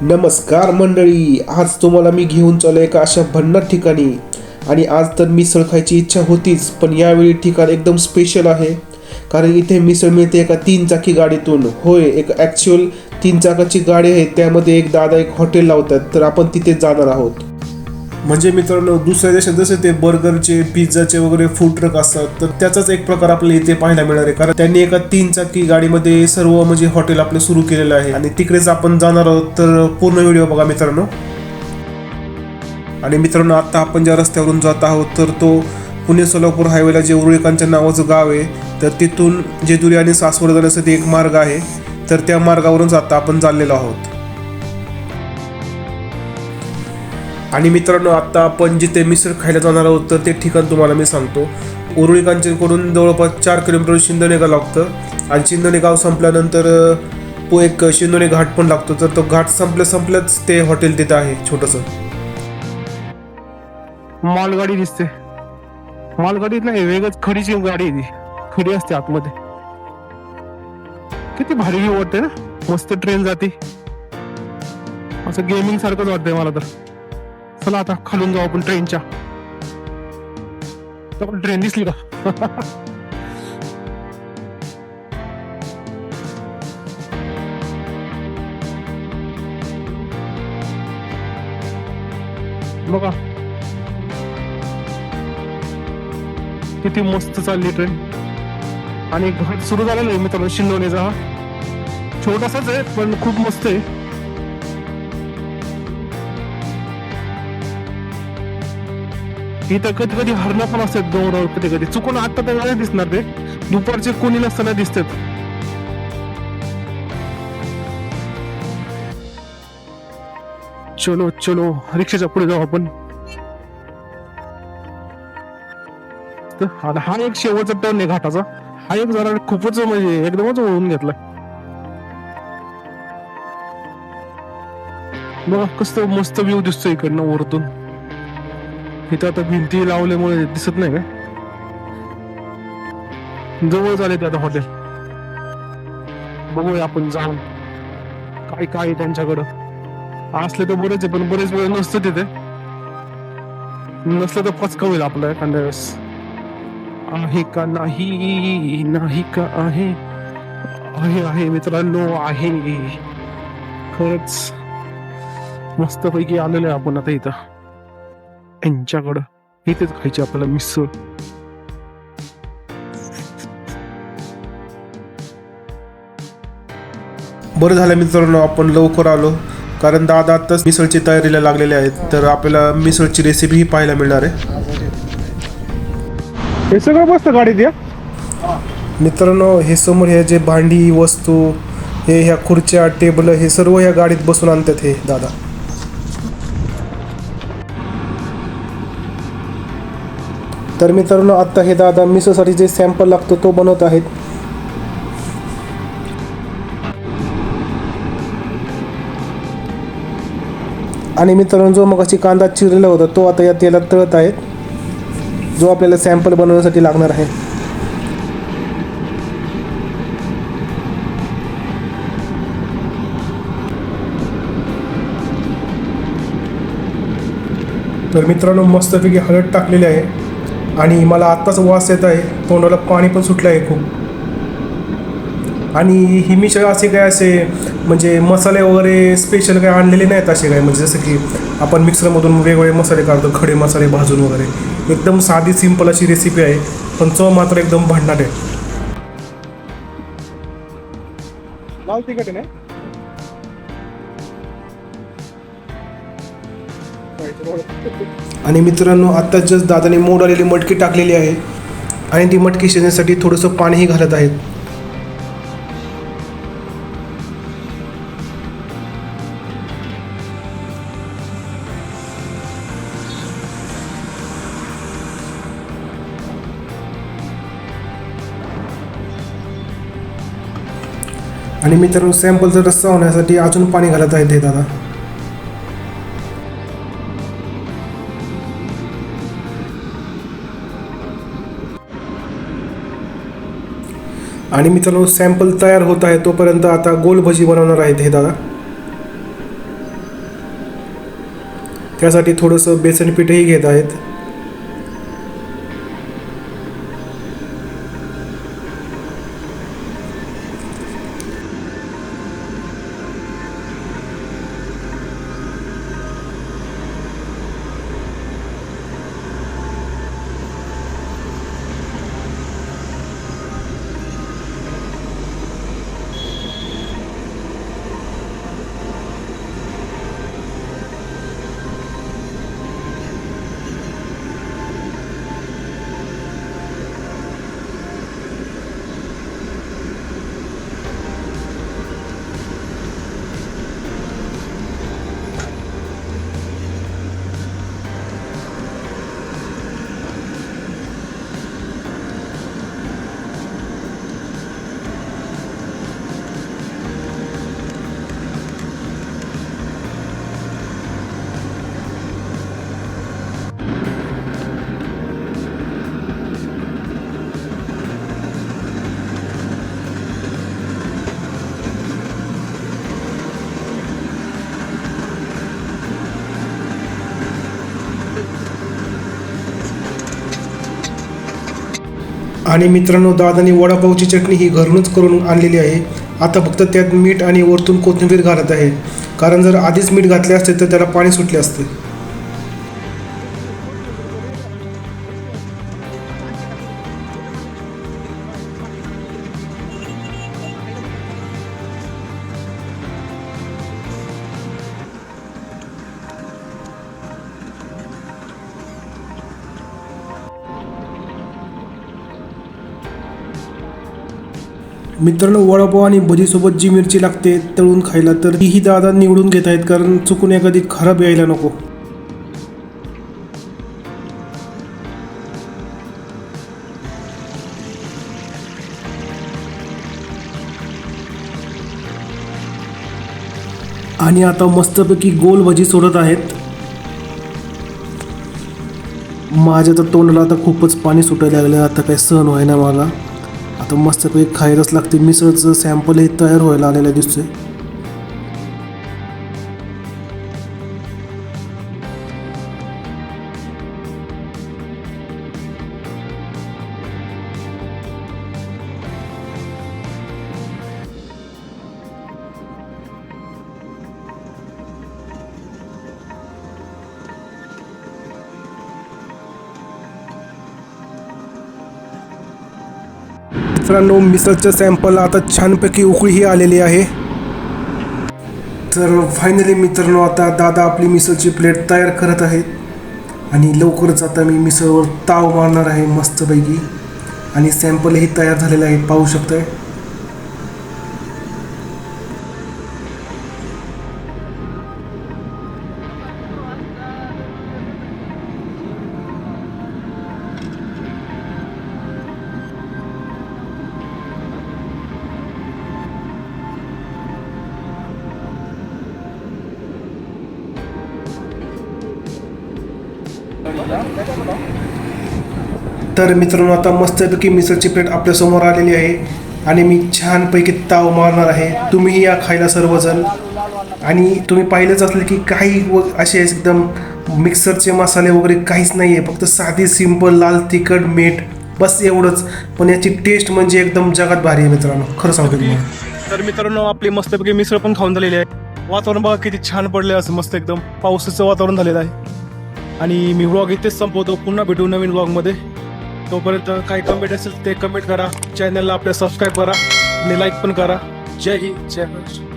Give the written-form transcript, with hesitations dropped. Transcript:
नमस्कार मंडळी, आज तुम्हाला मी घेऊन चाललो एका अशा भन्नाट ठिकाणी. आणि आज तर मिसळ खायची इच्छा होतीच, पण यावेळी ठिकाण एकदम स्पेशल आहे. कारण इथे मिसळ मिळते एका 3 चाकी गाडीतून. होय, एक ॲक्च्युअल 3 चाकाची गाडी आहे. त्यामध्ये एक दादा एक हॉटेल लावतात, तर आपण तिथे जाणार आहोत. म्हणजे मित्रांनो, दुसऱ्या देशात जसे ते बर्गरचे, पिझ्झाचे वगैरे फूड ट्रक असतात, तर त्याचाच एक प्रकार आपल्याला इथे पाहायला मिळणार आहे. कारण त्यांनी एका 3 चाकी गाडीमध्ये सर्व म्हणजे हॉटेल आपलं सुरू केलेलं आहे आणि तिकडेच आपण जाणार आहोत. तर पूर्ण व्हिडिओ बघा मित्रांनो. आणि मित्रांनो, आता आपण ज्या रस्त्यावरून जात आहोत तर तो पुणे सोलापूर हायवेला जे उरुळीकांच्या नावाचं गाव आहे, तर तिथून जेजुरी आणि सासवड जाण्यासाठी एक मार्ग आहे. तर त्या मार्गावरूनच आता आपण चाललेलो आहोत. आणि मित्रांनो, आता आपण जिथे मिसळ खायला जाणार आहोत तर ते ठिकाण तुम्हाला मी सांगतो. उरुळीकांचनकडून जवळपास 4 किलोमीटर शिंदोणे गाव लागतं आणि शिंदोणे गाव संपल्यानंतर तो एक शिंदोणे घाट पण लागतो. तर तो घाट संपल्याच ते हॉटेल तिथं आहे छोटंसं. मालगाडी दिसते. मालगाडीत नाही, वेगळच खडीची गाडी आहे ती. खडी असते आतमध्ये. किती भारी व्ह्यू वाटते ना. मस्त ट्रेन जाते. असं गेमिंग सारखंच वाटतंय मला तर. चला आता खालून जाऊ आपण ट्रेनच्या. ट्रेन दिसली का? बघा किती मस्त चालली ट्रेन. आणि घाट सुरू झालेला आहे मित्रांनो शिंदोणेचा. हा छोटासाच आहे पण खूप मस्त आहे. इथं कधी कधी हरणं पण असतात डोंगरावर. कधी कधी चुकून आता तर नाही दिसणार ते. दुपारचे कोणी नसताना दिसतात. चलो चलो, रिक्षाच्या पुढे जाऊ आपण. हा एक शेवटचा टर्न आहे घाटाचा. हा एक जरा खूपच म्हणजे एकदमच ओळून घेतला. बघा कसं मस्त व्ह्यू दिसतोय इकडनं वरतून. इथं आता भिंती लावल्यामुळे दिसत नाही का. जवळ झाले ते आता हॉटेल. बघूया आपण जाऊन काय काय त्यांच्याकडं असले तर बरेच आहे, पण बरेच वेळ नसतं तिथे. नसलं तर पचका होईल आपलं एखाद्या वेळेस. आहे का नाही, नाही का आहे. आहे आहे मित्रांनो, आहे. खरंच मस्तपैकी आलेलो आहे आपण आता इथं यांच्याकडं. इथेच खायची आपल्याला मिसळ. बरं झालं मित्रांनो, आपण लवकर आलो. कारण दादा आत्ताच मिसळची तयारीला लागलेले आहेत. तर आपल्याला मिसळची रेसिपी पाहायला मिळणार आहे. हे सगळं मस्त गाडीत या मित्रांनो, हे समोर हे जे भांडी वस्तू, हे ह्या खुर्च्या टेबल, हे सर्व ह्या गाडीत बसून आणतात हे दादा. तर मित्रांनो, आता हे दादा मिसळसाठी जे सॅम्पल लागतो तो बनवत आहेत. आणि मित्रांनो, जो मगाशी कांदा चिरलेला होता तो आता या तेलात तळत आहेत, जो आपल्याला सॅम्पल बनवण्यासाठी लागणार आहे. तर मित्रांनो, मस्तपैकी हळद टाकलेली आहे आणि मला आत्ताच वास येत आहे. तोंडाला पाणी पण सुटलं आहे खूप. आणि ही मिसळ असे काय असे म्हणजे मसाले वगैरे स्पेशल काय आणलेले नाहीत असे काय. म्हणजे जसं की आपण मिक्सरमधून वेगवेगळे मसाले काढतो, खडे मसाले भाजून वगैरे. एकदम साधी सिंपल अशी रेसिपी आहे, पण चव मात्र एकदम भन्नाट आहे. लाल तिखट आहे. आणि मित्रांनो, आत्ता जस्ट दादाने मोड आलेली मटकी टाकलेली आहे आणि ती मटकी शिजण्यासाठी थोडंसं पाणीही घालत आहेत. आणि मित्रांनो, सॅम्पलचा रस्सा होण्यासाठी अजून पाणी घालत आहेत हे दादा. आणि मित्रांनो सॅम्पल तयार होत आहे तोपर्यंत आता गोल भजी बनवणार आहेत हे दादा. त्यासाठी थोडंसं बेसन पीठही घेत आहेत. आणि मित्रांनो, दादानी वडापावची चटणी ही घरूनच करून आणलेली आहे. आता फक्त त्यात मीठ आणि वरतून कोथिंबीर घालत आहे, कारण जर आधीच मीठ घातले असते तर त्याला पाणी सुटले असते. मित्रांनो, वडापाव आणि भजीसोबत जी मिरची लागते तळून खायला, तर तीही दादा निवडून घेत आहेत, कारण चुकून एखादी खराब यायला नको. आणि आता मस्तपैकी गोल भजी सोडत आहेत. माझ्या तर तोंडाला आता खूपच पाणी सुटायला लागलं. आता काही सहन व्हायना मला. आता मस्तपैकी खायलाच लागते. मिसळचं सॅम्पल हे तयार व्हायला आलेलं दिसतंय. मित्रांनो, मिसळचं सॅम्पल आता छानपैकी उकळीही आलेली आहे. तर फायनली मित्रांनो, आता दादा आपली मिसळची प्लेट तयार करत आहेत. आणि लवकरच आता मी मिसळवर ताव मारणार आहे मस्तपैकी. आणि सॅम्पलही तयार झालेलं आहे, पाहू शकताय. तर मित्रांनो, आता मस्तपैकी मिसळची प्लेट आपल्यासमोर आलेली आहे आणि मी छानपैकी ताव मारणार आहे. तुम्हीही या खायला सर्वजण. आणि तुम्ही पाहिलंच असेल की काही असे एकदम मिक्सरचे मसाले वगैरे काहीच नाही आहे, फक्त साधी सिंपल लाल तिखट मीठ, बस एवढंच. पण याची टेस्ट म्हणजे एकदम जगात भारी आहे मित्रांनो, खरं सांगतो तुम्हाला. तर मित्रांनो, आपली मस्तपैकी मिसळ पण खाऊन झालेली आहे. वातावरण बघा किती छान पडले, असं मस्त एकदम पावसाचं वातावरण झालेलं आहे. आणि मी व्लॉग इथेच संपवतो. पुन्हा भेटू नवीन व्लॉगमध्ये. तोपर्यंत काही कमेंट असेल ते कमेंट करा. चॅनलला आपल्या सबस्क्राईब करा आणि लाईक पण करा. जय हिंद, जय महाराष्ट्र.